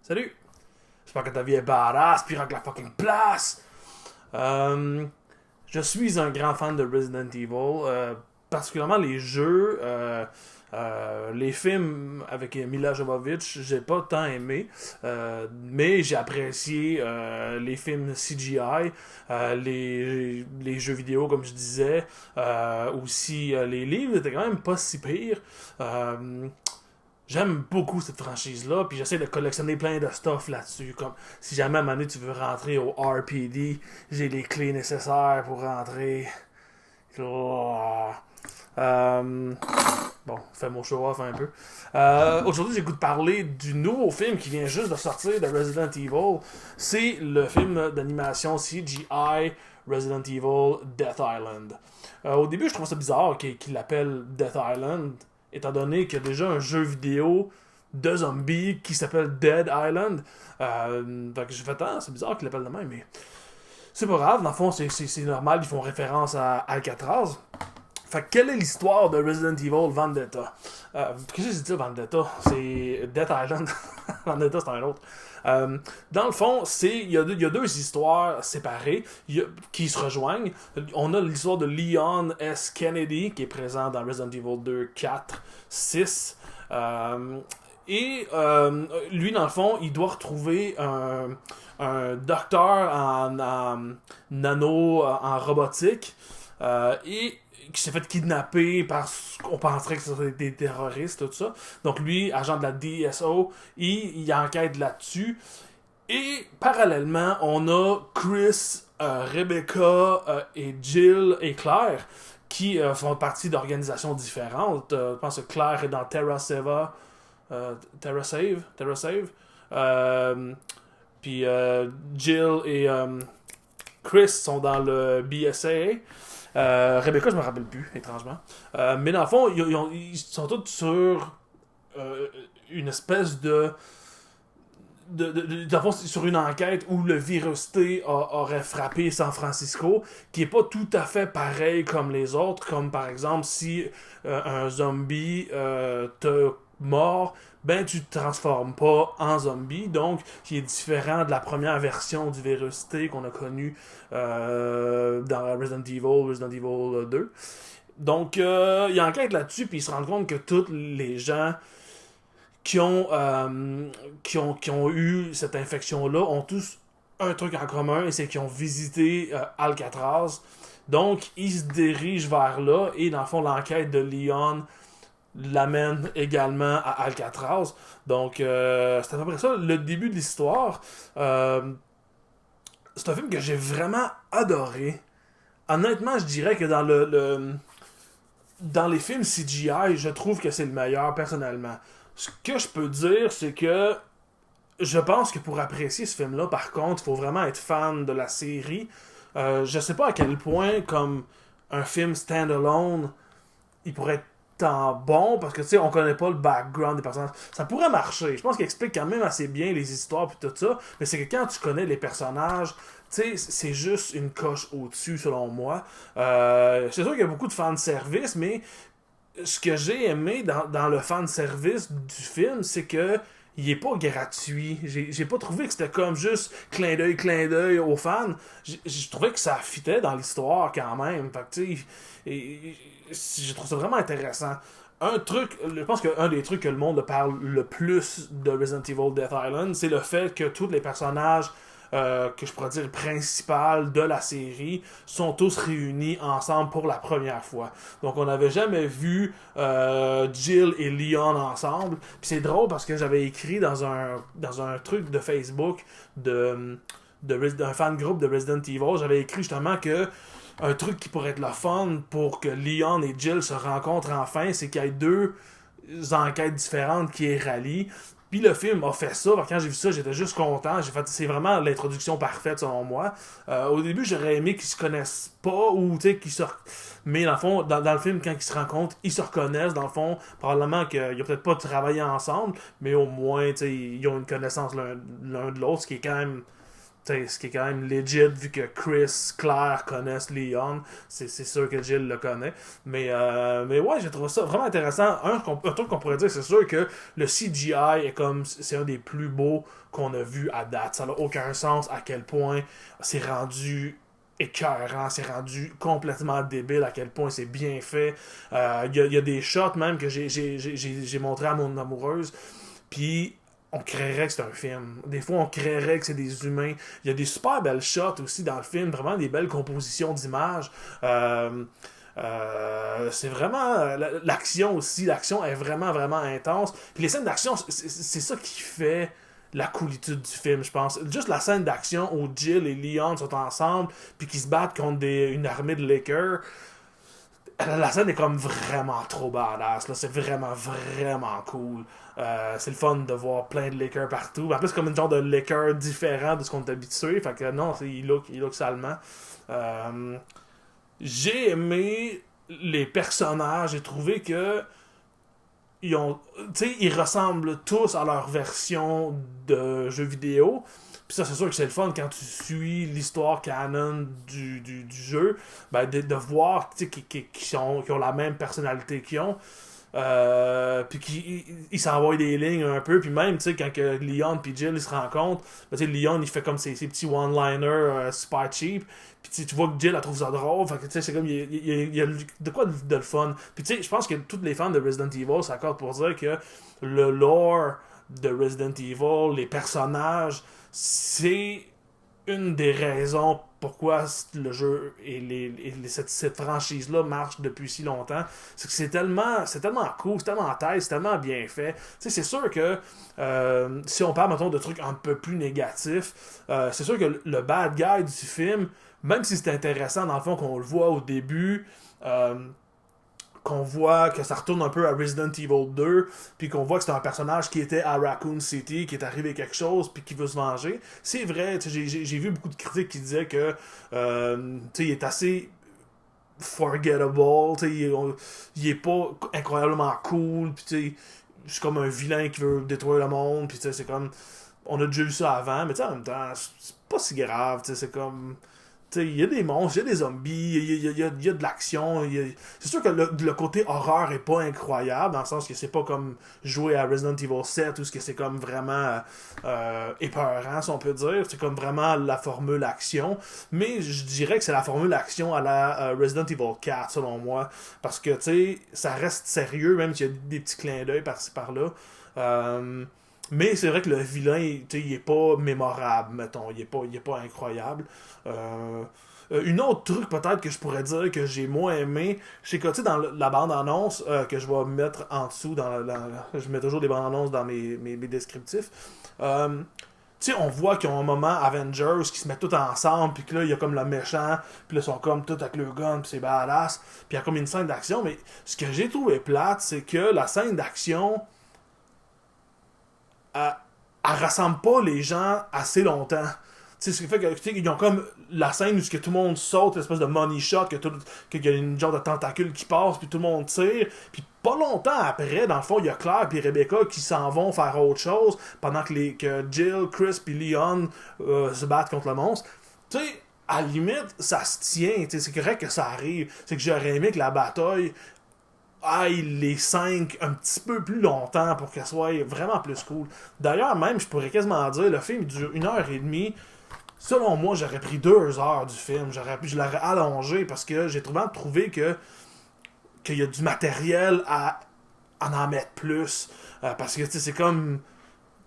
Salut! J'espère que ta vie est badass, puis rock la fucking place! Je suis un grand fan de Resident Evil, particulièrement les jeux, les films avec Mila Jovovich, j'ai pas tant aimé, mais j'ai apprécié les films CGI, les jeux vidéo comme je disais, aussi les livres étaient quand même pas si pires. J'aime beaucoup cette franchise-là, puis j'essaie de collectionner plein de stuff là-dessus. Comme si jamais à un moment donné tu veux rentrer au RPD, j'ai les clés nécessaires pour rentrer. Oh. Bon, fais mon show-off un peu. Aujourd'hui, j'ai le goût de parler du nouveau film qui vient juste de sortir de Resident Evil. C'est le film d'animation CGI Resident Evil Death Island. Au début, je trouve ça bizarre qu'il l'appelle Death Island, étant donné qu'il y a déjà un jeu vidéo de zombies qui s'appelle Dead Island. Donc j'ai fait, c'est bizarre qu'il l'appelle de même, mais c'est pas grave, dans le fond, c'est normal, ils font référence à Alcatraz. Fait que quelle est l'histoire de Resident Evil Vendetta? Qu'est-ce que j'ai dit Vendetta? C'est Death Island. Vendetta, c'est un autre. Dans le fond, il y a deux histoires séparées qui se rejoignent. On a l'histoire de Leon S. Kennedy qui est présent dans Resident Evil 2, 4, 6. Et lui, dans le fond, il doit retrouver un docteur en nano, en robotique. Et qui s'est fait kidnapper parce qu'on penserait que c'était des terroristes, tout ça. Donc lui, agent de la DSO, il enquête là-dessus. Et parallèlement, on a Chris, Rebecca et Jill et Claire qui font partie d'organisations différentes. Je pense que Claire est dans Terra Save. Puis Jill et Chris sont dans le BSA. Rebecca, je me rappelle plus, étrangement. Mais dans le fond, ils sont tous sur une espèce dans le fond, sur une enquête où le virus T aurait frappé San Francisco, qui est pas tout à fait pareil comme les autres, comme par exemple si un zombie te mord, ben tu te transformes pas en zombie, donc qui est différent de la première version du virus T qu'on a connu dans Resident Evil 2. Donc il enquête là-dessus, puis il se rend compte que tous les gens qui ont eu cette infection-là ont tous un truc en commun, et c'est qu'ils ont visité Alcatraz. Donc ils se dirigent vers là, et dans le fond l'enquête de Leon l'amène également à Alcatraz. Donc, c'est à peu près ça, le début de l'histoire. C'est un film que j'ai vraiment adoré. Honnêtement, je dirais que dans les films CGI, je trouve que c'est le meilleur, personnellement. Ce que je peux dire, c'est que je pense que pour apprécier ce film-là, par contre, il faut vraiment être fan de la série. Je sais pas à quel point, comme un film standalone, il pourrait être tant bon, parce que tu sais, on connaît pas le background des personnages. Ça pourrait marcher. Je pense qu'il explique quand même assez bien les histoires et tout ça, mais c'est que quand tu connais les personnages, tu sais, c'est juste une coche au-dessus, selon moi. C'est sûr qu'il y a beaucoup de fanservice, mais ce que j'ai aimé dans le fanservice du film, c'est que il est pas gratuit. J'ai pas trouvé que c'était comme juste clin d'œil aux fans. J'ai trouvé que ça fitait dans l'histoire quand même. Fait que tu sais, je trouve ça vraiment intéressant. Un truc, je pense qu'un des trucs que le monde parle le plus de Resident Evil Death Island, c'est le fait que tous les personnages que je pourrais dire principales de la série sont tous réunis ensemble pour la première fois. Donc on n'avait jamais vu Jill et Leon ensemble. Puis c'est drôle parce que j'avais écrit dans un truc de Facebook d'un fan groupe de Resident Evil, j'avais écrit justement que un truc qui pourrait être le fun pour que Leon et Jill se rencontrent enfin, c'est qu'il y ait deux enquêtes différentes qui les rallient. Puis le film a fait ça. Quand j'ai vu ça, j'étais juste content. C'est vraiment l'introduction parfaite selon moi. Au début, j'aurais aimé qu'ils se connaissent pas ou tu sais qu'ils se. Mais dans le fond, dans le film, quand ils se rencontrent, ils se reconnaissent. Dans le fond, probablement qu'ils n'ont peut-être pas travaillé ensemble, mais au moins, tu sais, ils ont une connaissance l'un de l'autre, ce qui est quand même ce qui est quand même legit vu que Chris, Claire connaissent Leon. C'est sûr que Jill le connaît. Mais ouais, j'ai trouvé ça vraiment intéressant. Un truc qu'on pourrait dire, c'est sûr que le CGI est comme c'est un des plus beaux qu'on a vu à date. Ça n'a aucun sens à quel point c'est rendu écœurant, c'est rendu complètement débile à quel point c'est bien fait. Y a des shots même que j'ai montré à mon amoureuse, puis on créerait que c'est un film. Des fois, on créerait que c'est des humains. Il y a des super belles shots aussi dans le film, vraiment des belles compositions d'images. C'est vraiment l'action aussi, l'action est vraiment vraiment intense, puis les scènes d'action c'est ça qui fait la coolitude du film, je pense. Juste la scène d'action où Jill et Leon sont ensemble puis qu'ils se battent contre une armée de Lakers, la scène est comme vraiment trop badass là. C'est vraiment vraiment cool. C'est le fun de voir plein de Lakers partout. En plus, c'est comme une genre de Lakers différent de ce qu'on est habitué. Fait que non, il look salement. J'ai aimé les personnages. J'ai trouvé que ils ressemblent tous à leur version de jeu vidéo. Puis ça, c'est sûr que c'est le fun quand tu suis l'histoire canon du jeu, ben de voir qui ont la même personnalité qu'ils ont. Puis qu'ils s'envoient des lignes un peu, puis même quand que Leon puis Jill ils se rencontrent, ben, Leon il fait comme ses petits one-liners super cheap, puis tu vois que Jill elle trouve ça drôle, fait que c'est comme il y a de quoi de le fun. Puis je pense que tous les fans de Resident Evil s'accordent pour dire que le lore de Resident Evil, les personnages, c'est une des raisons pourquoi le jeu et cette franchise-là marche depuis si longtemps. C'est que c'est tellement cool, c'est tellement tête, c'est tellement bien fait. C'est sûr que si on parle, mettons, de trucs un peu plus négatifs, c'est sûr que le bad guy du film, même si c'est intéressant, dans le fond, qu'on le voit au début, qu'on voit que ça retourne un peu à Resident Evil 2, puis qu'on voit que c'est un personnage qui était à Raccoon City, qui est arrivé quelque chose, puis qui veut se venger. C'est vrai, j'ai vu beaucoup de critiques qui disaient que il est assez forgettable, il est pas incroyablement cool, puis c'est comme un vilain qui veut détruire le monde, puis c'est comme... On a déjà vu ça avant, mais en même temps, c'est pas si grave, c'est comme... Il y a des monstres, il y a des zombies, il y a de l'action. C'est sûr que le côté horreur est pas incroyable, dans le sens que c'est pas comme jouer à Resident Evil 7 où c'est comme vraiment épeurant, si on peut dire. C'est comme vraiment la formule action. Mais je dirais que c'est la formule action à la Resident Evil 4, selon moi. Parce que, ça reste sérieux, même s'il y a des petits clins d'œil par-ci par-là. Mais c'est vrai que le vilain, il est pas mémorable, mettons. Il est pas incroyable. Une autre truc peut-être que je pourrais dire que j'ai moins aimé, c'est que dans la bande-annonce que je vais mettre en dessous, je mets toujours des bandes-annonces dans mes descriptifs. On voit qu'ils ont un moment Avengers qui se mettent tous ensemble, puis que là, il y a comme le méchant, puis là, ils sont comme tous avec le gun, puis c'est badass, puis il y a comme une scène d'action. Mais ce que j'ai trouvé plate, c'est que la scène d'action... elle rassemble pas les gens assez longtemps. Ce qui fait qu'ils ont comme la scène où que tout le monde saute, l'espèce de money shot, qu'il y a une genre de tentacule qui passe, puis tout le monde tire. Puis pas longtemps après, dans le fond, il y a Claire et Rebecca qui s'en vont faire autre chose, pendant que Jill, Chris et Leon se battent contre le monstre. Tu sais, à la limite, ça se tient. C'est correct que ça arrive. C'est que j'aurais aimé que la bataille aille les 5 un petit peu plus longtemps pour qu'elle soit vraiment plus cool. D'ailleurs, même, je pourrais quasiment dire, le film dure 1h30. Selon moi, j'aurais pris 2 heures du film. Je l'aurais allongé parce que j'ai trouvé qu'il y a du matériel à en mettre plus. Parce que c'est comme...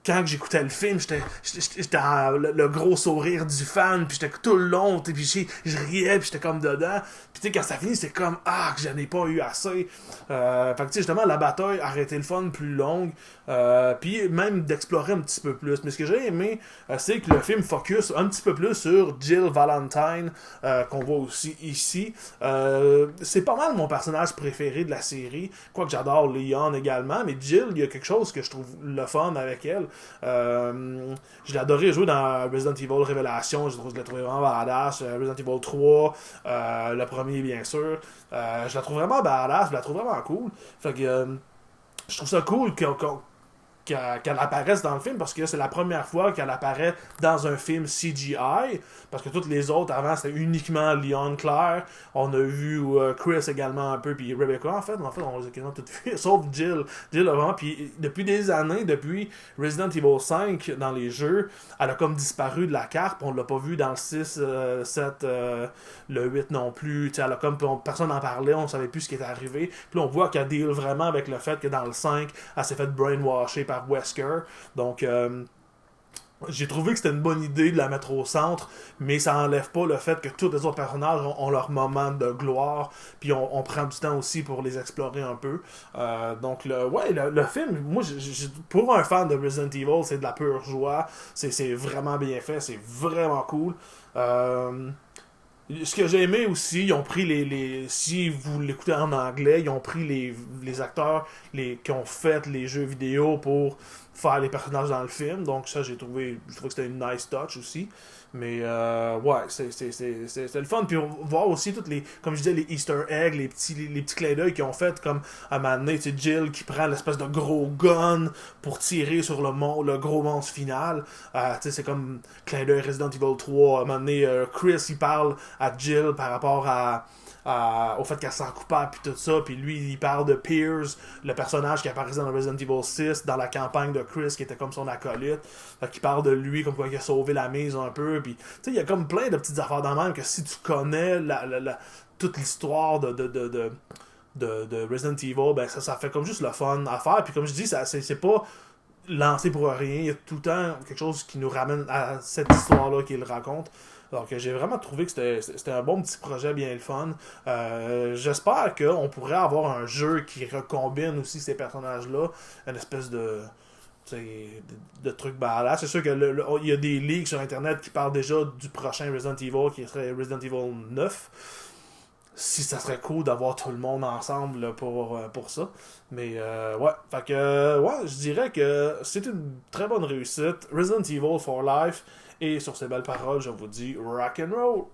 Quand j'écoutais le film, j'étais le gros sourire du fan, puis j'étais tout le long, puis je riais, puis j'étais comme dedans. Puis quand ça finit, c'est comme que j'en ai pas eu assez. Fait que justement, la bataille aurait été le fun plus longue, puis même d'explorer un petit peu plus. Mais ce que j'ai aimé, c'est que le film focus un petit peu plus sur Jill Valentine, qu'on voit aussi ici. C'est pas mal mon personnage préféré de la série, quoique j'adore Leon également, mais Jill, il y a quelque chose que je trouve le fun avec elle. Je l'ai adoré jouer dans Resident Evil Révélation, je l'ai trouvé vraiment badass. Resident Evil 3, le premier bien sûr, je la trouve vraiment badass, je la trouve vraiment cool. Fait que je trouve ça cool qu'elle apparaisse dans le film, parce que c'est la première fois qu'elle apparaît dans un film CGI, parce que toutes les autres avant c'était uniquement Leon Claire. On a vu Chris également un peu, puis Rebecca en fait on les a quasiment toutes vues, sauf Jill. Jill avant, puis depuis des années, depuis Resident Evil 5 dans les jeux, elle a comme disparu de la carte, on l'a pas vu dans le 6, 7, le 8 non plus, t'sais, elle a comme personne n'en parlait, on savait plus ce qui était arrivé, puis on voit qu'elle deal vraiment avec le fait que dans le 5, elle s'est fait brainwasher par Wesker, donc j'ai trouvé que c'était une bonne idée de la mettre au centre, mais ça enlève pas le fait que tous les autres personnages ont leur moment de gloire, puis on prend du temps aussi pour les explorer un peu. Donc, le film, moi, pour un fan de Resident Evil, c'est de la pure joie. C'est vraiment bien fait, c'est vraiment cool. Ce que j'ai aimé aussi, ils ont pris si vous l'écoutez en anglais, ils ont pris les acteurs qui ont fait les jeux vidéo pour faire les personnages dans le film. Donc ça, je trouve que c'était une nice touch aussi. Mais ouais, c'est le fun. Puis on voit aussi toutes comme je disais, les Easter eggs, les petits clins d'œil qu'ils ont fait, comme à un moment donné, c'est Jill qui prend l'espèce de gros gun pour tirer sur le gros monstre final. C'est comme clin d'œil Resident Evil 3. À un moment donné, Chris il parle à Jill par rapport au fait qu'elle se sent coupable puis tout ça, puis lui il parle de Pierce, le personnage qui apparaissait dans Resident Evil 6 dans la campagne de Chris qui était comme son acolyte, qui parle de lui comme quoi il a sauvé la mise un peu, puis tu sais il y a comme plein de petites affaires dans le même que si tu connais toute l'histoire de Resident Evil, ben ça fait comme juste le fun à faire, puis comme je dis, c'est pas lancé pour rien, il y a tout le temps quelque chose qui nous ramène à cette histoire-là qu'il raconte. Donc j'ai vraiment trouvé que c'était un bon petit projet bien le fun. J'espère qu'on pourrait avoir un jeu qui recombine aussi ces personnages-là, une espèce de truc badass. C'est sûr que il y a des leaks sur internet qui parlent déjà du prochain Resident Evil qui serait Resident Evil 9. Si ça serait cool d'avoir tout le monde ensemble là, pour ça. Mais ouais, fait que ouais, je dirais que c'est une très bonne réussite. Resident Evil for Life. Et sur ces belles paroles, je vous dis rock and roll.